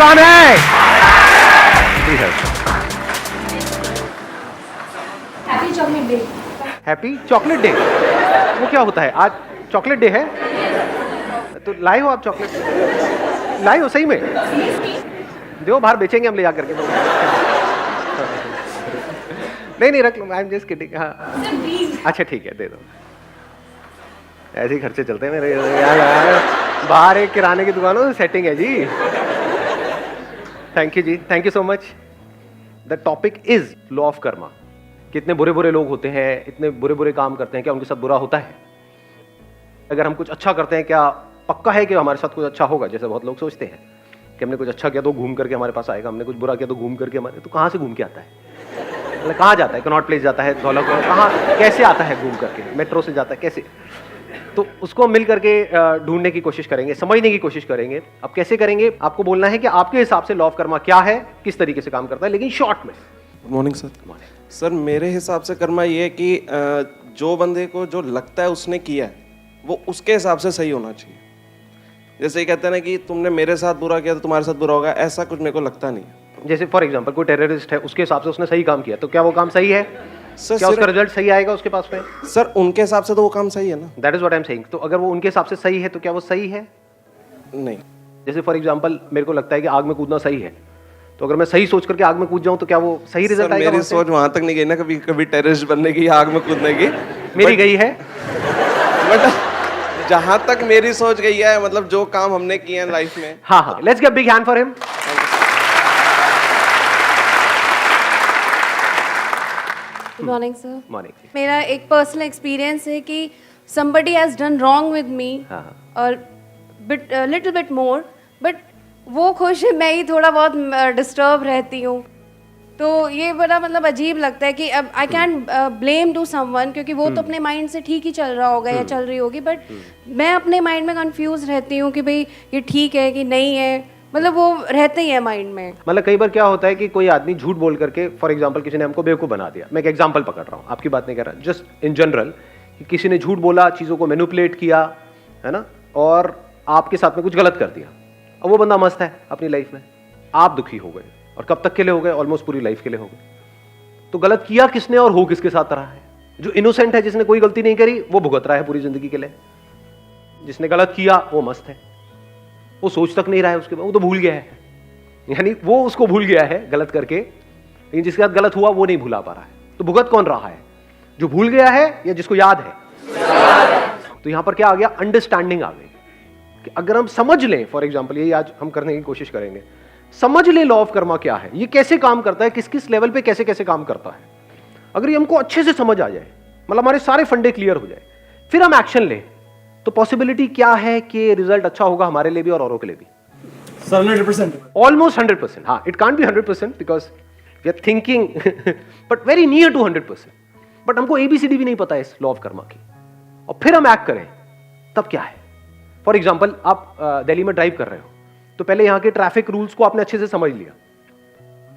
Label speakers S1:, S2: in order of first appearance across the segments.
S1: आसान है।
S2: Happy chocolate day.
S1: Happy chocolate day, वो क्या होता है? आज चॉकलेट डे है तो लाए हो आप चॉकलेट? लाए हो सही में? दो बाहर बेचेंगे हम ले जा करके। नहीं रख लो, आई एम जस्ट किडिंग। हाँ अच्छा ठीक है, दे दो। ऐसे ही खर्चे चलते हैं मेरे यार, बाहर एक किराने की दुकान हो सेटिंग है जी। थैंक यू जी, thank you so much. The topic is law of karma. कितने बुरे बुरे लोग होते हैं, इतने बुरे बुरे काम करते हैं, क्या उनके साथ बुरा होता है? अगर हम कुछ अच्छा करते हैं, क्या पक्का है कि हमारे साथ कुछ अच्छा होगा? जैसे बहुत लोग सोचते हैं कि हमने कुछ अच्छा किया तो घूम करके हमारे पास आएगा, हमने कुछ बुरा किया तो घूम करके हमारे, तो कहाँ से घूम के आता है? मतलब कहाँ जाता है? कनॉट प्लेस जाता है, धौला कहाँ कैसे आता है घूम करके? मेट्रो से जाता है कैसे? तो उसको हम मिल करके ढूंढने की कोशिश करेंगे, समझने की कोशिश करेंगे। अब कैसे करेंगे? आपको बोलना है कि आपके हिसाब से लॉ ऑफ कर्मा क्या है, किस तरीके से काम करता है, लेकिन शॉर्ट में।
S3: Good morning sir. सर मेरे हिसाब से कर्मा ये है कि जो बंदे को जो लगता है उसने किया है वो उसके हिसाब से सही होना चाहिए। जैसे ये कहते हैं ना कि तुमने मेरे साथ बुरा किया तो तुम्हारे साथ बुरा होगा, ऐसा कुछ मेरे को लगता नहीं है।
S1: जैसे फॉर एग्जांपल कोई टेररिस्ट है, उसके हिसाब से उसने सही काम किया, तो क्या वो काम सही है?
S3: सर
S1: क्या उसका रिजल्ट सही आएगा उसके पास में?
S3: सर उनके हिसाब से तो वो काम सही है ना।
S1: That is what I am saying. तो अगर वो उनके हिसाब से सही है तो क्या वो सही है?
S3: नहीं।
S1: जैसे फॉर एग्जांपल मेरे को लगता है कि आग में कूदना सही है, तो अगर मैं सही सोच करके आग में कूद जाऊं तो क्या वो सही रिजल्ट आएगा?
S3: मेरी सोच वहां तक नहीं गई ना कभी कभी टेररिस्ट बनने की, आग में कूदने की।
S1: मेरी गई है।
S3: बट जहां तक मेरी सोच गई है, मतलब जो काम हमने किए हैं लाइफ में।
S1: हाँ, let's give big hand for him.
S2: Good morning sir.
S1: Morning.
S2: मेरा एक पर्सनल एक्सपीरियंस है कि somebody has done wrong with me और लिटिल बिट मोर, बट वो खुश है, मैं ही थोड़ा बहुत डिस्टर्ब रहती हूँ। तो ये बड़ा मतलब अजीब लगता है कि अब I can blame to someone, क्योंकि वो तो अपने माइंड से ठीक ही चल रहा होगा या चल रही होगी, बट मैं अपने माइंड में कंफ्यूज रहती हूँ कि भाई ये ठीक है कि नहीं है, मतलब वो रहते ही है माइंड में।
S1: मतलब कई बार क्या होता है कि कोई आदमी झूठ बोल करके, फॉर एग्जांपल किसी ने हमको बेवकूफ बना दिया। मैं एक एग्जांपल पकड़ रहा हूँ, आपकी बात नहीं कर रहा, जस्ट इन जनरल, कि किसी ने झूठ बोला, चीज़ों को मैनिपुलेट किया, है ना, और आपके साथ में कुछ गलत कर दिया। अब वो बंदा मस्त है अपनी लाइफ में, आप दुखी हो गए, और कब तक के लिए हो गए? ऑलमोस्ट पूरी लाइफ के लिए हो गए। तो गलत किया किसने और हो किसके साथ रहा है? जो इनोसेंट है, जिसने कोई गलती नहीं करी, वो भुगत रहा है पूरी जिंदगी के लिए। जिसने गलत किया वो मस्त है, वो सोच तक नहीं रहा है उसके बाद, वो तो भूल गया है, यानी वो उसको भूल गया है गलत करके, लेकिन जिसके साथ गलत हुआ वो नहीं भुला पा रहा है। तो भुगत कौन रहा है? जो भूल गया है या जिसको याद है? तो यहां पर क्या आ गया? अंडरस्टैंडिंग आ गई कि अगर हम समझ लें, फॉर एग्जांपल यही आज हम करने की कोशिश करेंगे, समझ लें लॉ ऑफ कर्मा क्या है, ये कैसे काम करता है, किस किस लेवल पे कैसे कैसे काम करता है। अगर ये हमको अच्छे से समझ आ जाए, मतलब हमारे सारे फंडे क्लियर हो जाए, फिर हम एक्शन लें, तो पॉसिबिलिटी क्या है कि रिजल्ट अच्छा होगा हमारे लिए भी और औरों के लिए भी?
S4: Sir 100%,
S1: almost 100%। हाँ, it can't be 100% because we are thinking but very near to 100%। But हमको ABCD भी नहीं पता है इस लॉ ऑफ कर्मा की, और फिर हम एक्ट करें, तब क्या है? फॉर एग्जाम्पल आप दिल्ली में ड्राइव कर रहे हो, तो पहले यहाँ के ट्रैफिक रूल्स को आपने अच्छे से समझ लिया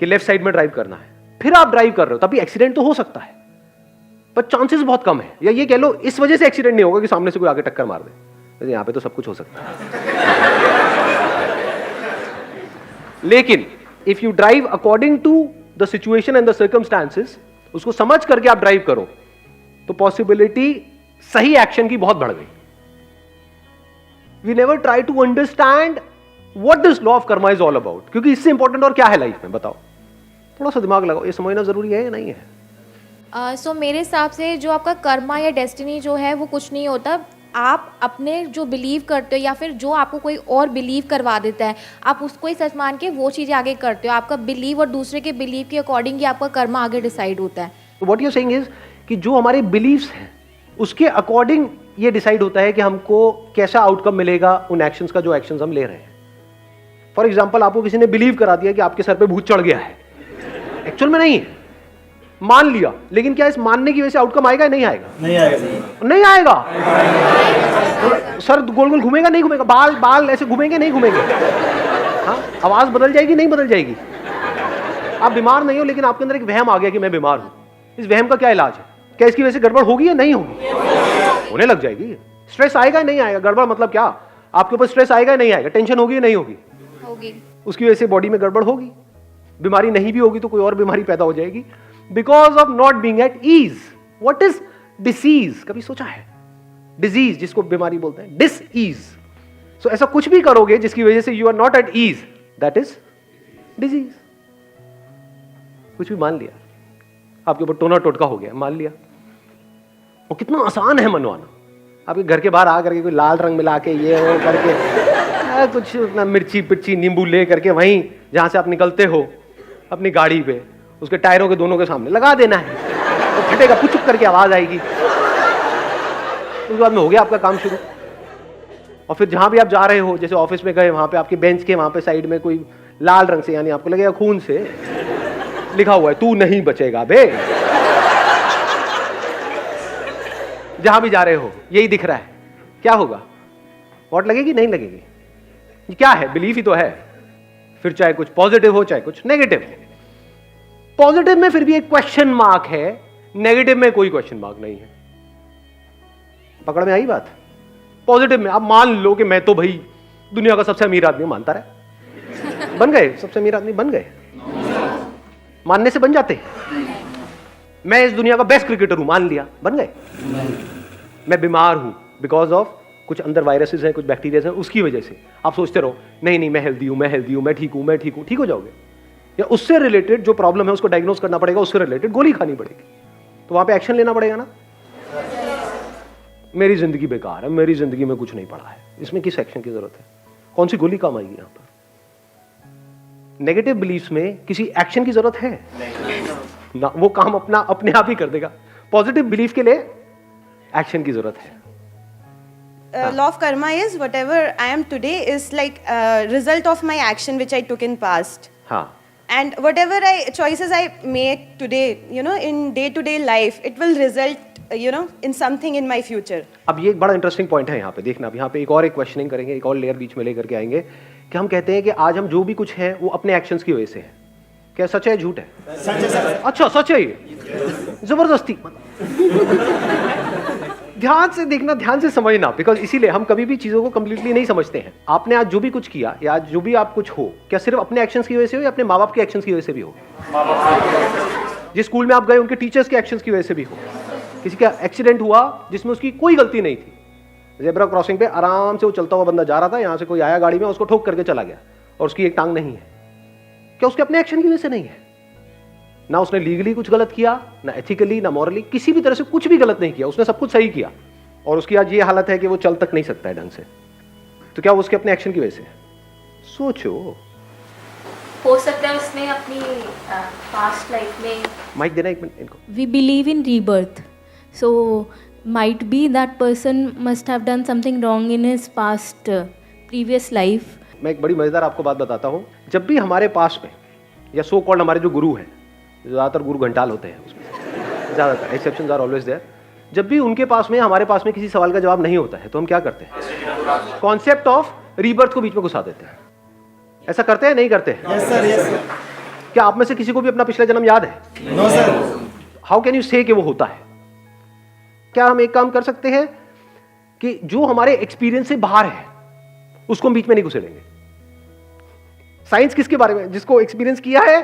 S1: कि लेफ्ट साइड में ड्राइव करना है, फिर आप ड्राइव कर रहे हो, तभी एक्सीडेंट तो हो सकता है, पर चांसेस बहुत कम है, या ये कह लो इस वजह से एक्सीडेंट नहीं होगा कि सामने से कोई आगे टक्कर मार दे। यहाँ पे तो सब कुछ हो सकता है। लेकिन if you drive according to the situation and the circumstances, उसको समझ करके आप ड्राइव करो, तो पॉसिबिलिटी सही एक्शन की बहुत बढ़ गई। We never try to understand what this law of karma is all about, क्योंकि इससे इंपॉर्टेंट और क्या है लाइफ में? बताओ, थोड़ा सा दिमाग लगाओ, ये समझना जरूरी है या नहीं है?
S5: सो मेरे हिसाब से जो आपका कर्मा या डेस्टिनी जो है वो कुछ नहीं होता। आप अपने जो बिलीव करते हो या फिर जो आपको कोई और बिलीव करवा देता है, आप उसको ही सच मान के वो चीज़ें आगे करते हो। आपका बिलीव और दूसरे के बिलीव के अकॉर्डिंग ही आपका कर्मा आगे डिसाइड होता है।
S1: तो व्हाट यू सेइंग इज कि जो हमारे बिलीव्स हैं उसके अकॉर्डिंग ये डिसाइड होता है कि हमको कैसा आउटकम मिलेगा उन एक्शंस का, जो एक्शंस हम ले रहे हैं। फॉर एग्जाम्पल आपको किसी ने बिलीव करा दिया कि आपके सर पे भूत चढ़ गया है, एक्चुअल में नहीं है, मान लिया, लेकिन क्या इस मानने की वजह से आउटकम आएगा या नहीं आएगा?
S4: नहीं आएगा।
S1: नहीं आएगा। सर गोल गोल घूमेगा नहीं घूमेगा, बाल बाल ऐसे घूमेंगे नहीं घूमेंगे, हाँ, आवाज बदल जाएगी नहीं बदल जाएगी। आप बीमार नहीं हो, लेकिन आपके अंदर एक वहम आ गया कि मैं बीमार हूं। इस वहम का क्या इलाज है? क्या इसकी वजह से गड़बड़ होगी या नहीं होगी? होने लग जाएगी। स्ट्रेस आएगा या नहीं आएगा? गड़बड़ मतलब क्या? आपके ऊपर स्ट्रेस आएगा या नहीं आएगा? टेंशन होगी या नहीं होगी?
S5: होगी।
S1: उसकी वजह से बॉडी में गड़बड़ होगी, बीमारी नहीं भी होगी तो कोई और बीमारी पैदा हो जाएगी, because of not being at ease. What is disease? कभी सोचा है? डिजीज जिसको बीमारी बोलते हैं, डिस ईज। सो ऐसा कुछ भी करोगे जिसकी वजह से you are not at ease, that is disease. कुछ भी मान लिया, आपके ऊपर टोना टोटका हो गया, मान लिया। और कितना आसान है मनवाना। आपके घर के बाहर आ करके कोई लाल रंग मिला के ये वो करके कुछ अपना मिर्ची पिर्ची नींबू ले करके वहीं जहां से आप निकलते हो अपनी गाड़ी पे, उसके टायरों के दोनों के सामने लगा देना है, तो फटेगा, पुचुक करके आवाज आएगी, उसके बाद में हो गया आपका काम शुरू। और फिर जहां भी आप जा रहे हो, जैसे ऑफिस में गए, वहां पे आपके बेंच के वहां पे साइड में कोई लाल रंग से, यानी आपको लगेगा खून से लिखा हुआ है, तू नहीं बचेगा बे। जहां भी जा रहे हो यही दिख रहा है, क्या होगा? वोट लगेगी? नहीं लगेगी। ये क्या है? बिलीफ ही तो है। फिर चाहे कुछ पॉजिटिव हो चाहे कुछ नेगेटिव हो। पॉजिटिव में फिर भी एक क्वेश्चन मार्क है, नेगेटिव में कोई क्वेश्चन मार्क नहीं है। पकड़ में आई बात? पॉजिटिव में आप मान लो कि मैं तो भाई दुनिया का सबसे अमीर आदमी मानता रहे, बन गए सबसे अमीर आदमी, बन गए, मानने से बन जाते। मैं इस दुनिया का बेस्ट क्रिकेटर हूं, मान लिया, बन गए। मैं बीमार हूं बिकॉज ऑफ कुछ अंदर वायरसेस हैं, कुछ बैक्टीरिया हैं, उसकी वजह से आप सोचते रहो नहीं नहीं मैं हेल्दी हूं, मैं हेल्दी हूं, मैं ठीक हूं, मैं ठीक हूं, ठीक हो जाओगे। या उससे रिलेटेड जो प्रॉब्लम है उसको डायग्नोज करना पड़ेगा, उससे रिलेटेड गोली खानी पड़ेगी, तो वहां पे एक्शन लेना पड़ेगा ना। मेरी जिंदगी बेकार है, मेरी जिंदगी में कुछ नहीं पड़ा है, इसमें किस एक्शन की जरूरत है? कौन सी गोली काम आएगी यहां पर? नेगेटिव बिलीफ्स में किसी एक्शन की जरूरत है ना, वो काम अपना अपने आप ही कर देगा। पॉजिटिव बिलीफ के लिए एक्शन की जरूरत है।
S6: Law of karma is whatever I am today is like a result of my action which I took in past.
S1: हाँ,
S6: And whatever choices I make today, you know, in day-to-day life, it will result, you know, in something in my future.
S1: अब ये एक बड़ा interesting point है यहाँ पे, देखना। अब यहाँ पे एक और एक क्वेश्चनिंग करेंगे, एक और लेयर बीच में लेकर के आएंगे कि हम कहते हैं कि आज हम जो भी कुछ है वो अपने एक्शंस की वजह से है। क्या सच है झूठ है?
S4: सच है सर।
S1: अच्छा सच है ये, जबरदस्ती। ध्यान से देखना, ध्यान से समझना, बिकॉज इसीलिए हम कभी भी चीजों को कंप्लीटली नहीं समझते हैं। आपने आज जो भी कुछ किया या आज जो भी आप कुछ हो, क्या सिर्फ अपने एक्शंस की वजह से हो या अपने माँ बाप के एक्शंस की वजह से भी हो? जिस स्कूल में आप गए उनके टीचर्स के एक्शंस की वजह से भी हो। किसी का एक्सीडेंट हुआ जिसमें उसकी कोई गलती नहीं थी, ज़ेब्रा क्रॉसिंग पे आराम से वो चलता हुआ बंदा जा रहा था, यहाँ से कोई आया गाड़ी में, उसको ठोक करके चला गया और उसकी एक टांग नहीं है, क्या उसके अपने एक्शन की वजह से नहीं है? ना उसने लीगली कुछ गलत किया, ना एथिकली, ना मॉरली, किसी भी तरह से कुछ भी गलत नहीं किया, उसने सब कुछ सही किया और उसकी आज ये हालत है कि वो चल तक नहीं सकता है ढंग से। तो क्या वो उसके अपने एक्शन की वजह से है? सोचो।
S5: हो सकता है उसने अपनी पास्ट लाइफ में,
S1: माइक देना एक मिनट इनको।
S7: We believe in rebirth, so might be that person must have done something wrong in his past previous life.
S1: मैं एक बड़ी मजेदार आपको बात बताता हूँ। जब भी हमारे पास में या सो कॉल्ड हमारे जो गुरु हैं, ज़्यादातर गुरु घंटाल होते हैं उसमें, ज़्यादातर एक्सेप्शंस आर ऑलवेज देयर, जब भी उनके पास में हमारे पास में किसी सवाल का जवाब नहीं होता है तो हम क्या करते हैं? कॉन्सेप्ट ऑफ रीबर्थ को बीच में घुसा देते हैं। ऐसा करते हैं नहीं करते हैं?
S4: Yes sir, yes sir.
S1: क्या आप में से किसी को भी अपना पिछला जन्म याद है?
S4: No sir.
S1: How can you say कि वो होता है? क्या हम एक काम कर सकते हैं कि जो हमारे एक्सपीरियंस से बाहर है उसको हम बीच में नहीं घुसेड़ेंगे? साइंस किसके बारे में? जिसको एक्सपीरियंस किया है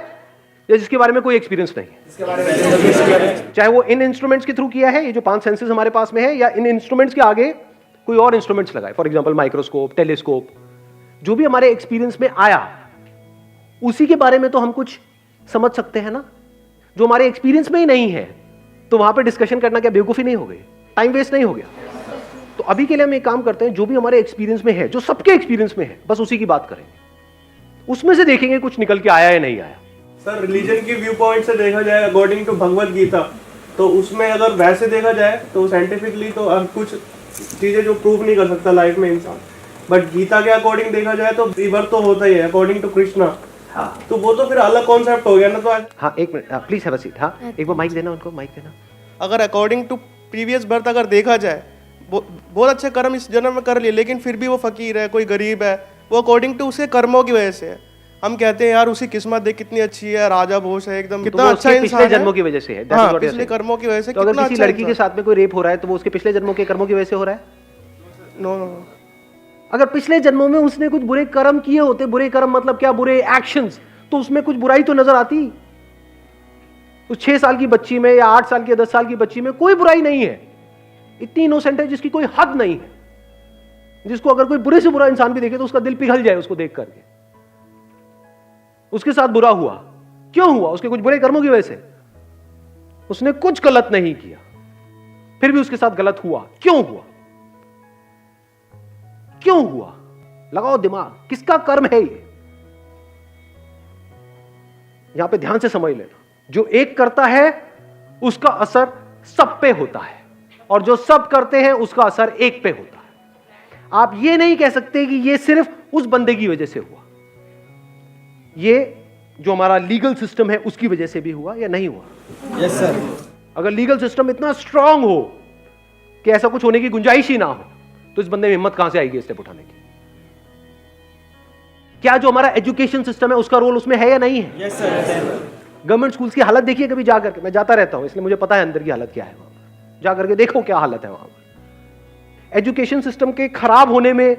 S1: या जिसके बारे में कोई एक्सपीरियंस नहीं है? चाहे वो इन इंस्ट्रूमेंट्स के थ्रू किया है, ये जो 5 सेंसेस हमारे पास में है, या इन इंस्ट्रूमेंट्स के आगे कोई और इंस्ट्रूमेंट्स लगाए, फॉर एग्जांपल माइक्रोस्कोप, टेलीस्कोप, जो भी हमारे एक्सपीरियंस में आया उसी के बारे में तो हम कुछ समझ सकते हैं ना। जो हमारे एक्सपीरियंस में ही नहीं है तो वहां पे डिस्कशन करना क्या बेवकूफी नहीं हो गई? टाइम वेस्ट नहीं हो गया? तो अभी के लिए हम एक काम करते हैं, जो भी हमारे एक्सपीरियंस में है, जो सबके एक्सपीरियंस में है, बस उसी की बात करेंगे, उसमें से देखेंगे कुछ निकल के आया या नहीं आया।
S8: सर रिलीजन के व्यू पॉइंट से देखा जाए अकॉर्डिंग टू भगवत गीता, तो उसमें अगर वैसे देखा जाए तो साइंटिफिकली तो अब कुछ चीज़ें जो प्रूव नहीं कर सकता लाइफ में इंसान, बट गीता के अकॉर्डिंग देखा जाए तो रीबर्थ तो होता ही है अकॉर्डिंग टू कृष्णा। हाँ, तो वो तो फिर अलग कॉन्सेप्ट हो गया ना। तो
S1: हाँ एक minute please have a seat. हाँ एक बार माइक देना उनको, माइक देना।
S8: अगर अकॉर्डिंग टू प्रीवियस बर्थ अगर देखा जाए, बहुत अच्छे कर्म इस जन्म में कर लिए, लेकिन फिर भी वो फकीर है, कोई गरीब है, वो अकॉर्डिंग टू उसके कर्मों की वजह से है। हम कहते हैं यार उसकी किस्मत देख कितनी अच्छी है, राजा भोज है एकदम, कितना अच्छा इंसान
S1: पिछले जन्मों की वजह से है।
S8: हाँ, पिछले कर्मों की वजह से।
S1: तो अगर किसी लड़की के साथ में कोई रेप हो रहा है तो वो उसके पिछले जन्मों के कर्मों की वजह से हो रहा है?
S8: नो,
S1: अगर पिछले जन्मों में उसने कुछ बुरे कर्म किए होते, बुरे कर्म मतलब क्या, बुरे एक्शंस, तो उसमें कुछ बुराई तो नजर आती। उस 6 साल की बच्ची में या 8 साल की 10 साल की बच्ची में कोई बुराई नहीं है, इतनी इनोसेंट है जिसकी कोई हद नहीं है, जिसको अगर कोई बुरे से बुरा इंसान भी देखे तो उसका दिल पिघल जाए उसको देख करके। उसके साथ बुरा हुआ, क्यों हुआ? उसके कुछ बुरे कर्मों की वजह से। उसने कुछ गलत नहीं किया, फिर भी उसके साथ गलत हुआ। क्यों हुआ? क्यों हुआ? लगाओ दिमाग, किसका कर्म है ये? यहां पे ध्यान से समझ लेना, जो एक करता है उसका असर सब पे होता है, और जो सब करते हैं उसका असर एक पे होता है। आप ये नहीं कह सकते कि ये सिर्फ उस बंदे की वजह से हुआ, ये जो हमारा लीगल सिस्टम है उसकी वजह से भी हुआ या नहीं हुआ।
S4: Yes sir.
S1: अगर लीगल सिस्टम इतना स्ट्रांग हो कि ऐसा कुछ होने की गुंजाइश ही ना हो, तो इस बंदे में हिम्मत कहां से आएगी स्टेप उठाने की? क्या जो हमारा एजुकेशन सिस्टम है उसका रोल उसमें है या नहीं है?
S4: Yes sir.
S1: गवर्नमेंट स्कूल्स की हालत देखिए कभी जाकर के, मैं जाता रहता हूं इसलिए मुझे पता है अंदर की हालत क्या है। वहां पर जाकर के देखो क्या हालत है वहां पर। एजुकेशन सिस्टम के खराब होने में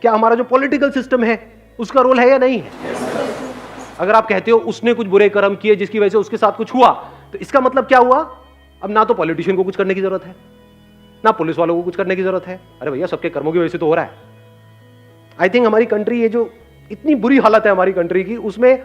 S1: क्या हमारा जो पॉलिटिकल सिस्टम है उसका रोल है या नहीं है? अगर आप कहते हो उसने कुछ बुरे कर्म किए जिसकी वजह से उसके साथ कुछ हुआ, तो इसका मतलब क्या हुआ? अब ना तो पॉलिटिशियन को कुछ करने की जरूरत है, ना पुलिस वालों को कुछ करने की जरूरत है। अरे भैया सबके कर्मों की वजह से तो हो रहा है। आई थिंक हमारी कंट्री, ये जो इतनी बुरी हालत है हमारी कंट्री की, उसमें